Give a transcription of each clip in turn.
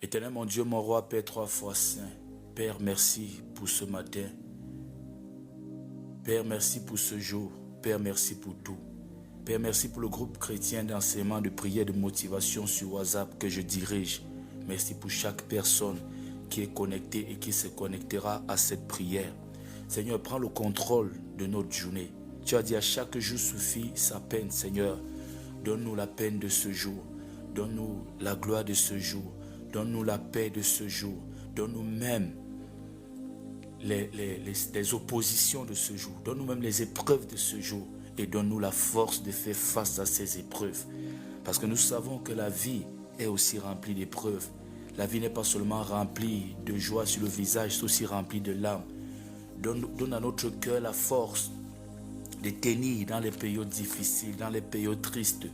Éternel mon Dieu, mon roi, Père trois fois saint. Père, merci pour ce matin. Père, merci pour ce jour. Père, merci pour tout. Père, merci pour le groupe chrétien d'enseignement, de prière, de motivation sur WhatsApp que je dirige. Merci pour chaque personne qui est connectée et qui se connectera à cette prière. Seigneur, prends le contrôle de notre journée. Tu as dit à chaque jour suffit sa peine, Seigneur. Donne-nous la peine de ce jour. Donne-nous la gloire de ce jour. Donne-nous la paix de ce jour. Donne-nous même les oppositions de ce jour. Donne-nous même les épreuves de ce jour. Et donne-nous la force de faire face à ces épreuves. Parce que nous savons que la vie est aussi remplie d'épreuves. La vie n'est pas seulement remplie de joie sur le visage, c'est aussi remplie de larmes. Donne à notre cœur la force de tenir dans les périodes difficiles, dans les périodes tristes,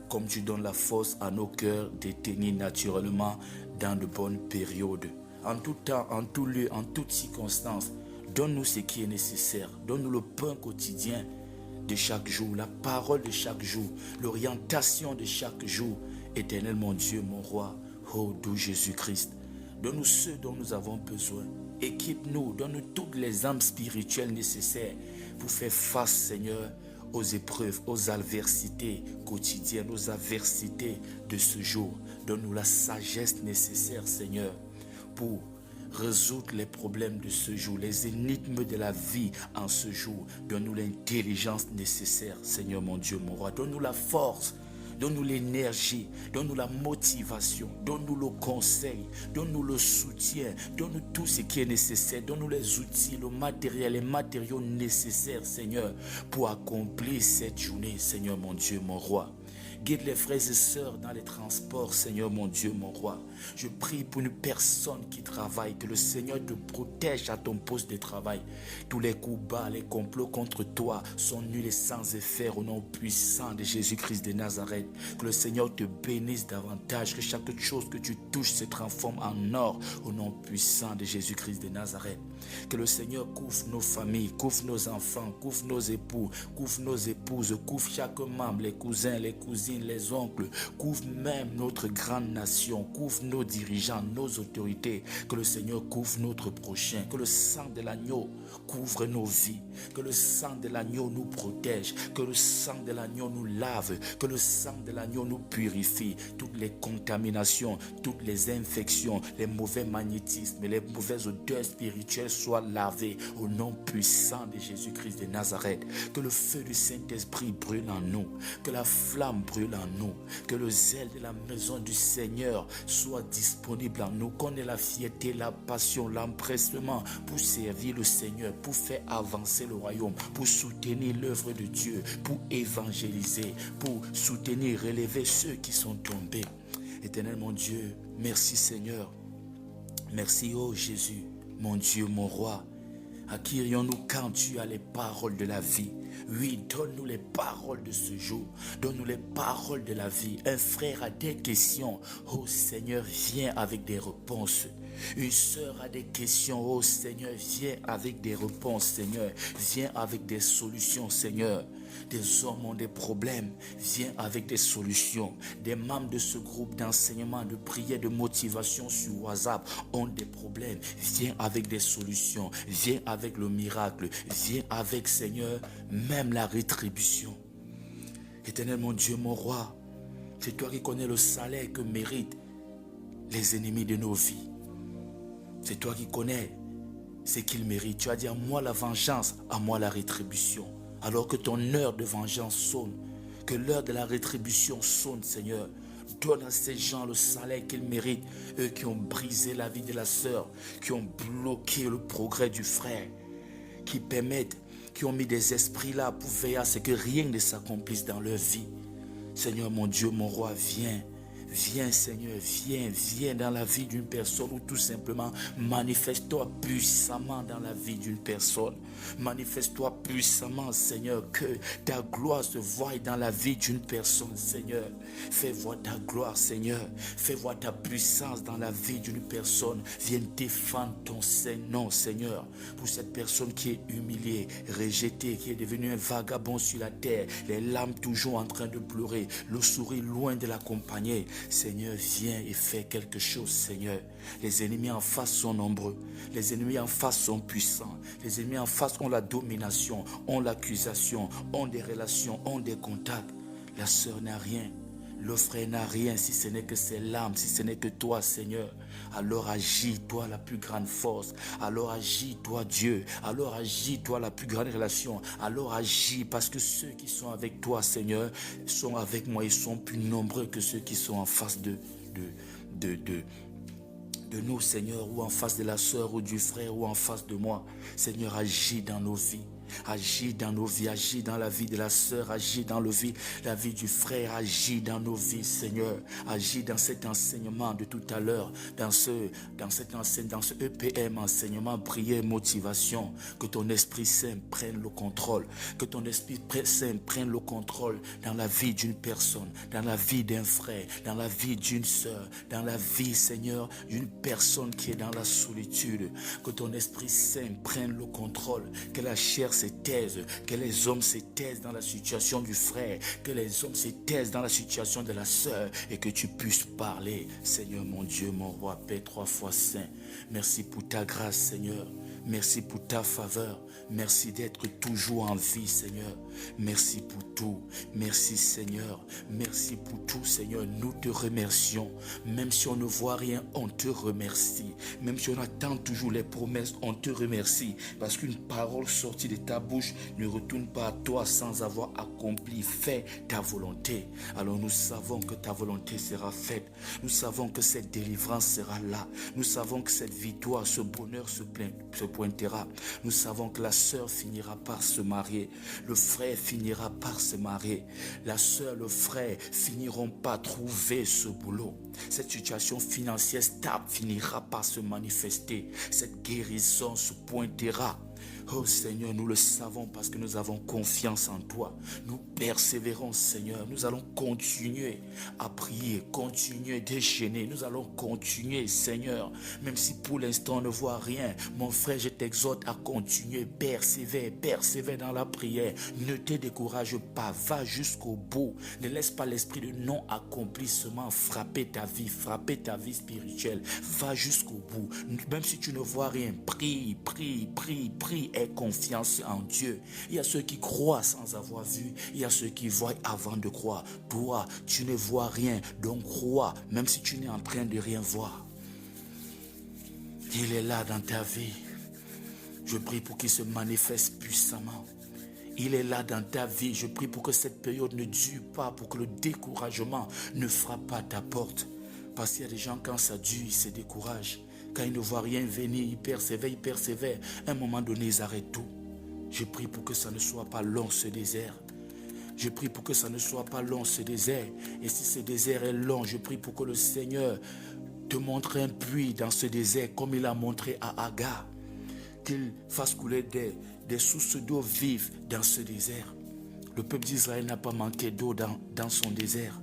comme tu donnes la force à nos cœurs de tenir naturellement dans de bonnes périodes. En tout temps, en tout lieu, en toutes circonstances, donne-nous ce qui est nécessaire. Donne-nous le pain quotidien de chaque jour, la parole de chaque jour, l'orientation de chaque jour. Éternel mon Dieu, mon roi, oh doux Jésus-Christ, donne-nous ce dont nous avons besoin. Équipe-nous, donne-nous toutes les âmes spirituelles nécessaires pour faire face, Seigneur, aux épreuves, aux adversités quotidiennes, aux adversités de ce jour. Donne-nous la sagesse nécessaire, Seigneur, pour résoudre les problèmes de ce jour, les énigmes de la vie en ce jour. Donne-nous l'intelligence nécessaire, Seigneur mon Dieu, mon roi. Donne-nous la force, donne-nous l'énergie, donne-nous la motivation, donne-nous le conseil, donne-nous le soutien, donne-nous tout ce qui est nécessaire, donne-nous les outils, le matériel, les matériaux nécessaires, Seigneur, pour accomplir cette journée, Seigneur mon Dieu, mon roi. Guide les frères et sœurs dans les transports, Seigneur mon Dieu, mon roi. Je prie pour une personne qui travaille, que le Seigneur te protège à ton poste de travail. Tous les coups bas, les complots contre toi sont nuls et sans effet au nom puissant de Jésus-Christ de Nazareth. Que le Seigneur te bénisse davantage, que chaque chose que tu touches se transforme en or au nom puissant de Jésus-Christ de Nazareth. Que le Seigneur couvre nos familles, couvre nos enfants, couvre nos époux, couvre nos épouses, couvre chaque membre, les cousins, les cousines, les oncles, couvre même notre grande nation, couvre nos dirigeants, nos autorités. Que le Seigneur couvre notre prochain, que le sang de l'agneau couvre nos vies, que le sang de l'agneau nous protège, que le sang de l'agneau nous lave, que le sang de l'agneau nous purifie. Toutes les contaminations, toutes les infections, les mauvais magnétismes, les mauvaises odeurs spirituelles soient lavées au nom puissant de Jésus-Christ de Nazareth. Que le feu du Saint-Esprit brûle en nous, que la flamme brûle en nous, que le zèle de la maison du Seigneur soit disponible en nous, qu'on ait la fierté, la passion, l'empressement pour servir le Seigneur, pour faire avancer le royaume, pour soutenir l'œuvre de Dieu, pour évangéliser, pour soutenir, relever ceux qui sont tombés. Éternel mon Dieu, merci Seigneur. Merci oh Jésus, mon Dieu, mon roi. À qui irions-nous quand tu as les paroles de la vie? Oui, donne-nous les paroles de ce jour. Donne-nous les paroles de la vie. Un frère a des questions. Oh Seigneur, viens avec des réponses. Une sœur a des questions. Oh Seigneur, viens avec des réponses, Seigneur. Viens avec des solutions, Seigneur. Des hommes ont des problèmes, viens avec des solutions. Des membres de ce groupe d'enseignement, de prière, de motivation sur WhatsApp ont des problèmes, viens avec des solutions. Viens avec le miracle, viens avec, Seigneur, même la rétribution. Éternel mon Dieu, mon roi, c'est toi qui connais le salaire que méritent les ennemis de nos vies. C'est toi qui connais ce qu'ils méritent. Tu as dit à moi la vengeance, à moi la rétribution. Alors que ton heure de vengeance sonne, que l'heure de la rétribution sonne, Seigneur. Donne à ces gens le salaire qu'ils méritent, eux qui ont brisé la vie de la sœur, qui ont bloqué le progrès du frère, qui ont mis des esprits là pour veiller à ce que rien ne s'accomplisse dans leur vie. Seigneur mon Dieu, mon roi, viens. Viens Seigneur, viens dans la vie d'une personne ou tout simplement manifeste-toi puissamment dans la vie d'une personne. Manifeste-toi puissamment Seigneur, que ta gloire se voie dans la vie d'une personne Seigneur. Fais voir ta gloire Seigneur, fais voir ta puissance dans la vie d'une personne. Viens défendre ton Saint-Nom Seigneur pour cette personne qui est humiliée, rejetée, qui est devenue un vagabond sur la terre, les larmes toujours en train de pleurer, le sourire loin de l'accompagner. Seigneur, viens et fais quelque chose, Seigneur. Les ennemis en face sont nombreux. Les ennemis en face sont puissants. Les ennemis en face ont la domination, ont l'accusation, ont des relations, ont des contacts. La sœur n'a rien. Le frère n'a rien si ce n'est que ses larmes, si ce n'est que toi, Seigneur. Alors agis, toi, la plus grande force. Alors agis, toi, Dieu. Alors agis, toi, la plus grande relation. Alors agis, parce que ceux qui sont avec toi, Seigneur, sont avec moi. Ils sont plus nombreux que ceux qui sont en face de nous, Seigneur, ou en face de la sœur ou du frère, ou en face de moi. Seigneur, agis dans nos vies. Agis dans nos vies, agis dans la vie de la sœur, agis dans la vie du frère, agis dans nos vies, Seigneur. Agis dans cet enseignement de tout à l'heure, dans ce EPM, enseignement, prière, motivation. Que ton Esprit Saint prenne le contrôle. Que ton Esprit Saint prenne le contrôle dans la vie d'une personne, dans la vie d'un frère, dans la vie d'une sœur, dans la vie, Seigneur, d'une personne qui est dans la solitude. Que ton Esprit Saint prenne le contrôle, que la chair se taise, que les hommes se taisent dans la situation du frère, que les hommes se taisent dans la situation de la sœur et que tu puisses parler. Seigneur mon Dieu, mon roi, Père 3 fois saint, merci pour ta grâce, Seigneur. Merci pour ta faveur. Merci d'être toujours en vie, Seigneur. Merci pour tout. Merci, Seigneur. Merci pour tout, Seigneur. Nous te remercions. Même si on ne voit rien, on te remercie. Même si on attend toujours les promesses, on te remercie. Parce qu'une parole sortie de ta bouche ne retourne pas à toi sans avoir accompli, fait ta volonté. Alors nous savons que ta volonté sera faite. Nous savons que cette délivrance sera là. Nous savons que cette victoire, ce bonheur se pointera. Nous savons que la sœur finira par se marier. Le frère finira par se marier. La sœur, le frère finiront par trouver ce boulot. Cette situation financière stable finira par se manifester. Cette guérison se pointera. Oh Seigneur, nous le savons parce que nous avons confiance en toi. Nous persévérons, Seigneur. Nous allons continuer à prier, continuer déchaîner. Nous allons continuer, Seigneur. Même si pour l'instant on ne voit rien, mon frère, je t'exhorte à continuer. Persévère dans la prière. Ne te décourage pas. Va jusqu'au bout. Ne laisse pas l'esprit de non-accomplissement frapper ta vie spirituelle. Va jusqu'au bout. Même si tu ne vois rien, prie. Aie confiance en Dieu. Il y a ceux qui croient sans avoir vu. Il y a ceux qui voient avant de croire. Toi, tu ne vois rien. Donc crois, même si tu n'es en train de rien voir. Il est là dans ta vie. Je prie pour qu'il se manifeste puissamment. Il est là dans ta vie. Je prie pour que cette période ne dure pas, pour que le découragement ne frappe pas ta porte. Parce qu'il y a des gens, quand ça dure, ils se découragent. Quand ils ne voient rien venir, ils persévèrent. À un moment donné, ils arrêtent tout. Je prie pour que ça ne soit pas long, ce désert. Je prie pour que ça ne soit pas long, ce désert. Et si ce désert est long, je prie pour que le Seigneur te montre un puits dans ce désert, comme il a montré à Agar. Qu'il fasse couler des sources d'eau vives dans ce désert. Le peuple d'Israël n'a pas manqué d'eau dans son désert.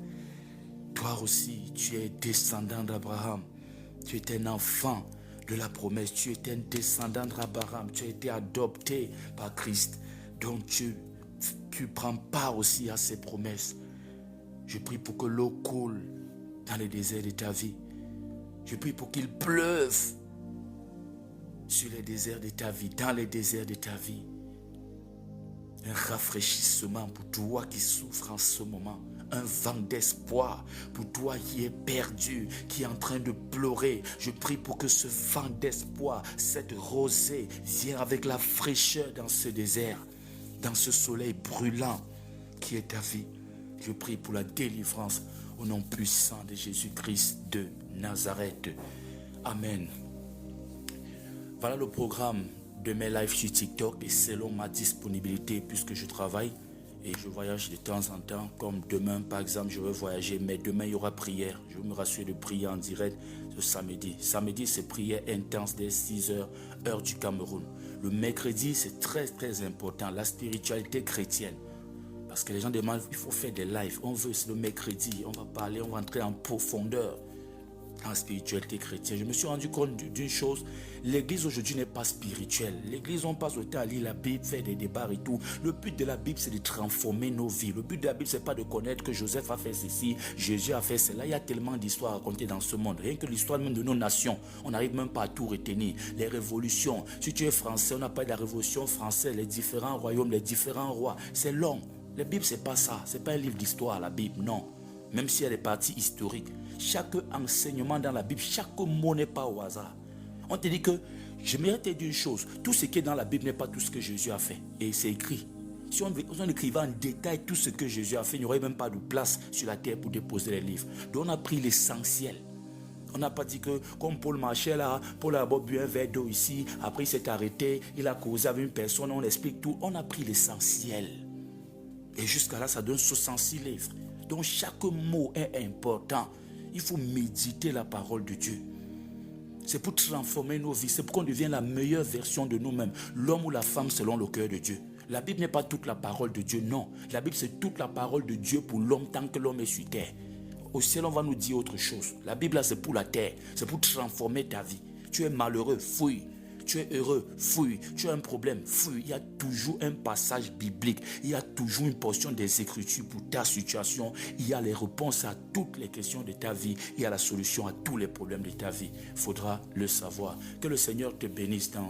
Toi aussi, tu es descendant d'Abraham. Tu es un enfant de la promesse. Tu es un descendant d'Abraham. Tu as été adopté par Christ. Donc tu prends part aussi à ces promesses. Je prie pour que l'eau coule dans les déserts de ta vie. Je prie pour qu'il pleuve sur les déserts de ta vie, dans les déserts de ta vie. Un rafraîchissement pour toi qui souffres en ce moment. Un vent d'espoir pour toi qui es perdu, qui est en train de pleurer. Je prie pour que ce vent d'espoir, cette rosée, vienne avec la fraîcheur dans ce désert, dans ce soleil brûlant qui est ta vie. Je prie pour la délivrance au nom puissant de Jésus-Christ de Nazareth. Amen. Voilà le programme de mes lives sur TikTok et selon ma disponibilité puisque je travaille. Et je voyage de temps en temps, comme demain par exemple, je vais voyager, mais demain il y aura prière. Je vais me rassurer de prier en direct ce samedi. Samedi, c'est prière intense dès 6h, heure du Cameroun. Le mercredi, c'est très très important, la spiritualité chrétienne. Parce que les gens demandent, il faut faire des lives. On veut, c'est le mercredi, on va parler, on va entrer en profondeur. en spiritualité chrétienne. Je me suis rendu compte d'une chose. L'église aujourd'hui n'est pas spirituelle. L'église, on passe le temps à lire la Bible, faire des débats et tout. Le but de la Bible, c'est de transformer nos vies. Le but de la Bible, c'est pas de connaître que Joseph a fait ceci, Jésus a fait cela. Il y a tellement d'histoires à raconter dans ce monde. Rien que l'histoire même de nos nations, on n'arrive même pas à tout retenir. Les révolutions. Si tu es français, on n'a pas de la révolution française, les différents royaumes, les différents rois. C'est long. La Bible, c'est pas ça. C'est pas un livre d'histoire, la Bible, non. Même s'il y a des parties historiques. Chaque enseignement dans la Bible, chaque mot n'est pas au hasard. On te dit que, j'aimerais te dire une chose, tout ce qui est dans la Bible n'est pas tout ce que Jésus a fait. Et c'est écrit. Si on écrivait en détail tout ce que Jésus a fait, il n'y aurait même pas de place sur la terre pour déposer les livres. Donc on a pris l'essentiel. On n'a pas dit que, comme Paul marchait là, Paul a bu un verre d'eau ici, après il s'est arrêté, il a causé avec une personne, on explique tout. On a pris l'essentiel. Et jusqu'à là, ça donne 66 livres. Donc chaque mot est important. Il faut méditer la parole de Dieu. C'est pour transformer nos vies. C'est pour qu'on devienne la meilleure version de nous-mêmes. L'homme ou la femme selon le cœur de Dieu. La Bible n'est pas toute la parole de Dieu, non. La Bible, c'est toute la parole de Dieu pour l'homme tant que l'homme est sur terre. Au ciel, on va nous dire autre chose. La Bible, là, c'est pour la terre. C'est pour transformer ta vie. Tu es malheureux, fouille. Tu es heureux, fouille. Tu as un problème, fouille. Il y a toujours un passage biblique. Il y a toujours une portion des Écritures pour ta situation. Il y a les réponses à toutes les questions de ta vie. Il y a la solution à tous les problèmes de ta vie. Il faudra le savoir. Que le Seigneur te bénisse dans